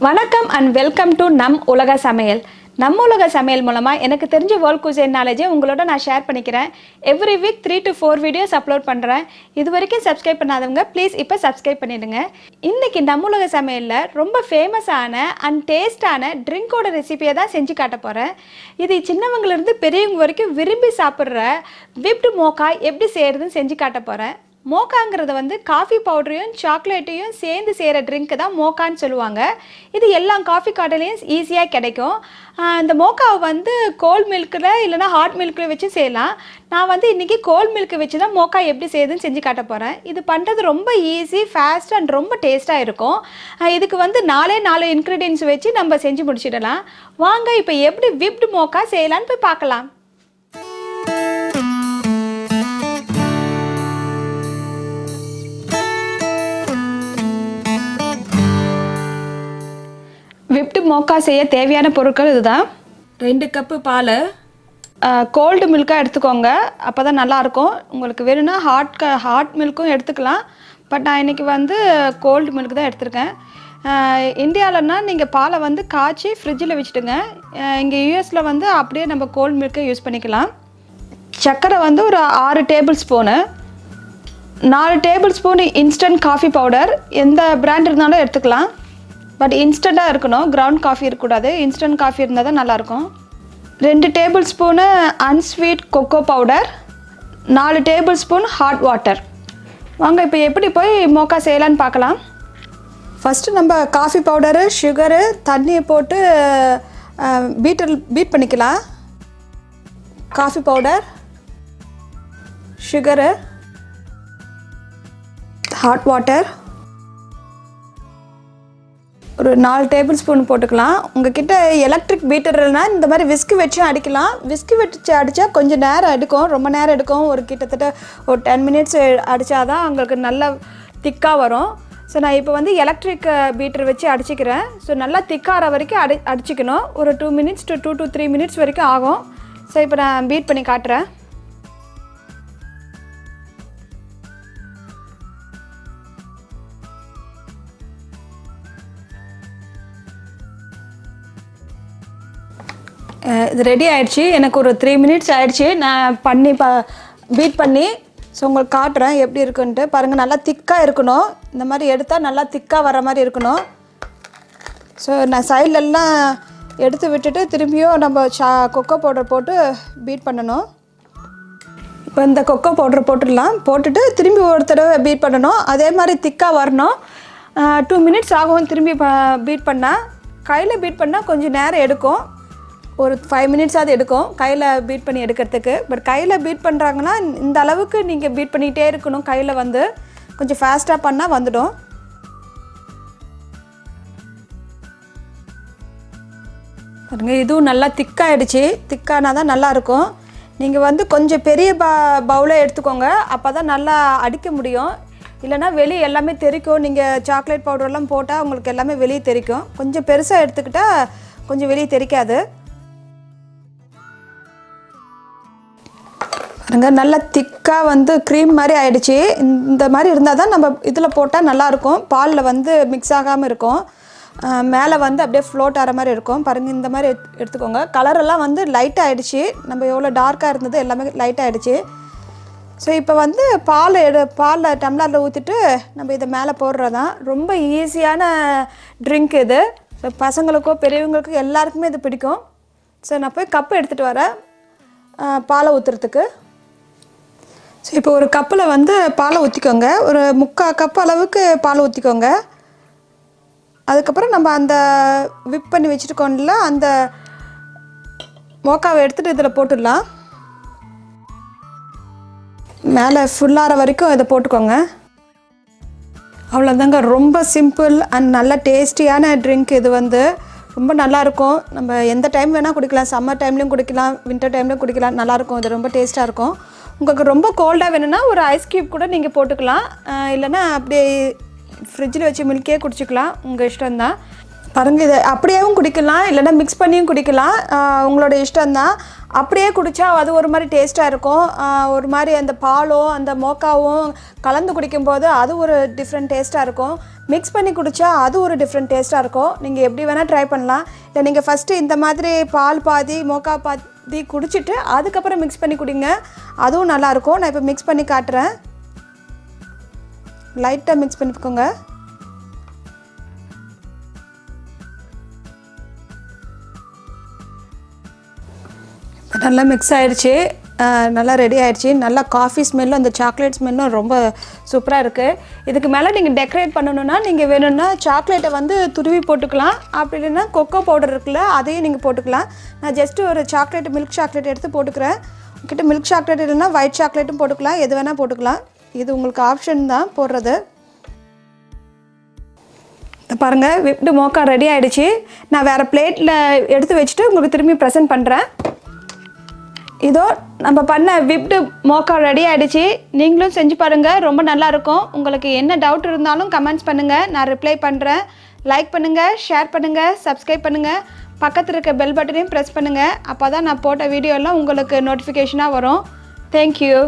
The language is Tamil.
வணக்கம் அண்ட் வெல்கம் டு நம் உலக சமையல். நம்ம உலக சமையல் மூலமாக எனக்கு தெரிஞ்ச வேர்ல்ட் குசைன் நாலேஜை உங்களோட நான் ஷேர் பண்ணிக்கிறேன். Every week 3 to 4 videos upload பண்ணுறேன். இது வரைக்கும் சப்ஸ்கிரைப் பண்ணாதவங்க ப்ளீஸ் இப்போ சப்ஸ்கிரைப் பண்ணிவிடுங்க. இன்றைக்கி நம்ம உலக சமையலில் ரொம்ப ஃபேமஸான அண்ட் டேஸ்டான ட்ரிங்கோட ரெசிபியை தான் செஞ்சு காட்ட போகிறேன். இது சின்னவங்கலேருந்து பெரியவங்க வரைக்கும் விரும்பி சாப்பிட்ற விப்டு மோக்கா எப்படி செய்கிறதுன்னு செஞ்சு காட்ட போகிறேன். மோக்காங்கிறது வந்து காஃபி பவுடரையும் சாக்லேட்டையும் சேர்ந்து செய்கிற ட்ரிங்க்கு தான் மோக்கான்னு சொல்லுவாங்க. இது எல்லா காஃபி கடையிலையும் ஈஸியாக கிடைக்கும். இந்த மோக்காவை வந்து கோல்ட் மில்கில் இல்லைனா ஹாட் மில்கில் வச்சு செய்யலாம். நான் வந்து இன்றைக்கி கோல்ட் மில்க்கு வச்சு தான் மோக்கா எப்படி செய்யுதுன்னு செஞ்சு காட்ட போகிறேன். இது பண்ணுறது ரொம்ப ஈஸி, ஃபாஸ்ட் அண்ட் ரொம்ப டேஸ்ட்டாக இருக்கும். இதுக்கு வந்து 4 இன்க்ரீடியன்ஸ் வச்சு நம்ம செஞ்சு முடிச்சிடலாம். வாங்க இப்போ எப்படி விப்டு மோக்கா செய்யலான்னு போய் பார்க்கலாம். விப்டு மோக்கா செய்ய தேவையான பொருட்கள் இதுதான். 2 கப்பு பால், கோல்டு மில்காக எடுத்துக்கோங்க, அப்போ தான் நல்லாயிருக்கும். உங்களுக்கு வேணும்னா ஹாட் மில்க்கும் எடுத்துக்கலாம். பட் நான் இன்றைக்கி வந்து கோல்டு மில்க் தான் எடுத்துருக்கேன். இந்தியாவிலனா நீங்கள் பாலை வந்து காய்ச்சி ஃப்ரிட்ஜில் வச்சுட்டுங்க. இங்கே யூஎஸில் வந்து அப்படியே நம்ம கோல்டு மில்க்கை யூஸ் பண்ணிக்கலாம். சர்க்கரை வந்து ஒரு 6 table spoon, 4 table spoon instant coffee powder, எந்த பிராண்ட் இருந்தாலும் எடுத்துக்கலாம். பட் இன்ஸ்டண்ட்டாக இருக்கணும், கிரவுண்ட் காஃபி இருக்கக்கூடாது. இன்ஸ்டன்ட் காஃபி இருந்தால் தான் நல்லாயிருக்கும். 2 table spoon unsweet cocoa powder, 4 table spoon hot water. வாங்க இப்போ எப்படி போய் மோக்கா செய்யலான்னு பார்க்கலாம். ஃபஸ்ட்டு நம்ம காஃபி பவுடரு, சுகரு, தண்ணியை போட்டு பீட் பண்ணிக்கலாம். Coffee powder, sugar, hot water, ஒரு 4 டேபிள் ஸ்பூன் போட்டுக்கலாம். உங்கள்கிட்ட எலக்ட்ரிக் பீட்டர்னா இந்த மாதிரி விஸ்கு வச்சு அடிக்கலாம். விஸ்கு வச்சு அடித்தா கொஞ்சம் நேரம் எடுக்கும், ரொம்ப நேரம் எடுக்கும். ஒரு கிட்டத்தட்ட ஒரு 10 மினிட்ஸ் அடித்தா தான் உங்களுக்கு நல்லா திக்காக வரும். ஸோ நான் இப்போ வந்து எலக்ட்ரிக் பீட்டர் வச்சு அடிச்சிக்கிறேன். ஸோ நல்லா திக்காகிற வரைக்கும் அடிச்சிக்கணும். ஒரு 2 மினிட்ஸ் to 2 to 3 மினிட்ஸ் வரைக்கும் ஆகும். ஸோ இப்போ நான் பீட் பண்ணி காட்டுறேன். இது ரெடி ஆகிடுச்சு. எனக்கு ஒரு 3 மினிட்ஸ் ஆகிடுச்சு நான் பீட் பண்ணி. ஸோ உங்களுக்கு காட்டுறேன் எப்படி இருக்குன்ட்டு. பாருங்கள், நல்லா திக்காக இருக்கணும். இந்த மாதிரி எடுத்தால் நல்லா திக்காக வர மாதிரி இருக்கணும். ஸோ நான் சைட்லெல்லாம் எடுத்து விட்டுட்டு திரும்பியும் நம்ம கொக்கோ பவுடர் போட்டு பீட் பண்ணணும். இப்போ இந்த கொக்கோ பவுடர் போட்டுட்டு திரும்பி ஒரு தடவை பீட் பண்ணணும். அதே மாதிரி திக்காக வரணும். 2 மினிட்ஸ் ஆகும் திரும்பி பீட் பண்ணால். கையில் பீட் பண்ணால் கொஞ்சம் நேரம் எடுக்கும், ஒரு 5 மினிட்ஸாவது எடுக்கும் கையில் பீட் பண்ணி எடுக்கிறதுக்கு. பட் கையில் பீட் பண்ணுறாங்கன்னா இந்த அளவுக்கு நீங்கள் பீட் பண்ணிகிட்டே இருக்கணும். கையில் வந்து கொஞ்சம் ஃபாஸ்ட்டாக பண்ணால் வந்துடும். பாருங்க, இதுவும் நல்லா திக்காகிடுச்சு. திக்கானா தான் நல்லாயிருக்கும். நீங்கள் வந்து கொஞ்சம் பெரிய பவுலை எடுத்துக்கோங்க, அப்போ தான் நல்லா அடிக்க முடியும். இல்லைனா வெளியே எல்லாமே தெறிக்கும். நீங்கள் சாக்லேட் பவுடர்லாம் போட்டால் உங்களுக்கு எல்லாமே வெளியே தெறிக்கும். கொஞ்சம் பெருசாக எடுத்துக்கிட்டால் கொஞ்சம் வெளியே தெறிக்காது. பாருங்க, நல்லா திக்காக வந்து க்ரீம் மாதிரி ஆகிடுச்சு. இந்த மாதிரி இருந்தால் தான் நம்ம இதில் போட்டால் நல்லாயிருக்கும். பாலில் வந்து மிக்ஸ் ஆகாமல் இருக்கும். மேலே வந்து அப்படியே ஃப்ளோட் ஆகிற மாதிரி இருக்கும். பாருங்கள், இந்த மாதிரி எடுத்துக்கோங்க. கலரெல்லாம் வந்து லைட் ஆகிடுச்சு. நம்ம எவ்வளோ டார்க்காக இருந்தது எல்லாமே லைட் ஆகிடுச்சு. ஸோ இப்போ வந்து பாலில் டம்ளரில் ஊற்றிட்டு நம்ம இதை மேலே போடுறதான். ரொம்ப ஈஸியான ட்ரிங்க் இது. ஸோ பசங்களுக்கோ பெரியவங்களுக்கோ எல்லாருக்குமே இது பிடிக்கும். ஸோ நான் போய் கப்பு எடுத்துகிட்டு வரேன் பாலை ஊற்றுறதுக்கு. ஸோ இப்போ ஒரு கப்பில் வந்து பாலை ஊற்றிக்கோங்க. ஒரு 3/4 கப் அளவுக்கு பாலை ஊற்றிக்கோங்க. அதுக்கப்புறம் நம்ம அந்த விப் பண்ணி வச்சுருக்கோம்ல, அந்த மோக்காவை எடுத்துகிட்டு இதில் போட்டுடலாம். மேலே ஃபுல்லாகிற வரைக்கும் இதை போட்டுக்கோங்க. அவ்வளோதாங்க. ரொம்ப சிம்பிள் அண்ட் நல்ல டேஸ்டியான ட்ரிங்க். இது வந்து ரொம்ப நல்லாயிருக்கும். நம்ம எந்த டைம் வேணால் குடிக்கலாம். சம்மர் டைம்லேயும் குடிக்கலாம், வின்டர் டைம்லேயும் குடிக்கலாம். நல்லாயிருக்கும். இது ரொம்ப டேஸ்ட்டாக இருக்கும். உங்களுக்கு ரொம்ப கோல்டாக வேணும்னா ஒரு ஐஸ் க்யூப் கூட நீங்கள் போட்டுக்கலாம். இல்லைனா அப்படியே ஃப்ரிட்ஜில் வச்சு மில்கே குடிச்சிக்கலாம், உங்கள் இஷ்டம்தான். பாருங்கள், இதை அப்படியேவும் குடிக்கலாம், இல்லைனா மிக்ஸ் பண்ணியும் குடிக்கலாம், உங்களோட இஷ்டம்தான். அப்படியே குடித்தா அது ஒரு மாதிரி டேஸ்ட்டாக இருக்கும். ஒரு மாதிரி அந்த பாலும் அந்த மோக்காவும் கலந்து குடிக்கும்போது அது ஒரு டிஃப்ரெண்ட் டேஸ்ட்டாக இருக்கும். மிக்ஸ் பண்ணி குடித்தா அது ஒரு டிஃப்ரெண்ட் டேஸ்ட்டாக இருக்கும். நீங்கள் எப்படி வேணால் ட்ரை பண்ணலாம். இல்லை நீங்கள் ஃபஸ்ட்டு இந்த மாதிரி பால் பாதி மோக்கா பாதி குடிச்சிட்டு அதுக்கப்புறம் மிக்ஸ் பண்ணி குடிங்க, அதுவும் நல்லாயிருக்கும். நான் இப்போ மிக்ஸ் பண்ணி காட்டுறேன். லைட்டாக மிக்ஸ் பண்ணிக்கோங்க. நல்லா மிக்ஸ் ஆகிடுச்சி, நல்லா ரெடி ஆகிடுச்சி. நல்லா காஃபி ஸ்மெல்லும் அந்த சாக்லேட் ஸ்மெல்லும் ரொம்ப சூப்பராக இருக்குது. இதுக்கு மேலே நீங்கள் டெக்கரேட் பண்ணணுன்னா நீங்கள் வேணும்னா சாக்லேட்டை வந்து துருவி போட்டுக்கலாம். அப்படி இல்லைன்னா கொக்கோ பவுடர் இருக்குல்ல, அதையும் நீங்கள் போட்டுக்கலாம். நான் ஜஸ்ட்டு ஒரு சாக்லேட் மில்க் சாக்லேட் எடுத்து போட்டுக்கிறேன். உங்ககிட்ட மில்க் சாக்லேட் இல்லைன்னா ஒயிட் சாக்லேட்டும் போட்டுக்கலாம், எது வேணால் போட்டுக்கலாம். இது உங்களுக்கு ஆப்ஷன் தான் போடுறது. பாருங்கள், விப்டு மோக்கா ரெடி ஆகிடுச்சி. நான் வேறு பிளேட்டில் எடுத்து வச்சுட்டு உங்களுக்கு திரும்பி ப்ரெசென்ட் பண்ணுறேன். இதோ நம்ம பண்ண விப்டு மோக்கா ரெடி ஆகிடுச்சி. நீங்களும் செஞ்சு பாருங்கள், ரொம்ப நல்லாயிருக்கும். உங்களுக்கு என்ன டவுட் இருந்தாலும் கமெண்ட்ஸ் பண்ணுங்கள், நான் ரிப்ளை பண்ணுறேன். லைக் பண்ணுங்கள், ஷேர் பண்ணுங்கள், சப்ஸ்கிரைப் பண்ணுங்கள். பக்கத்தில் இருக்க பெல் பட்டனையும் ப்ரெஸ் பண்ணுங்கள். அப்போ தான் நான் போட்ட வீடியோலாம் உங்களுக்கு நோட்டிஃபிகேஷனாக வரும். தேங்க்யூ.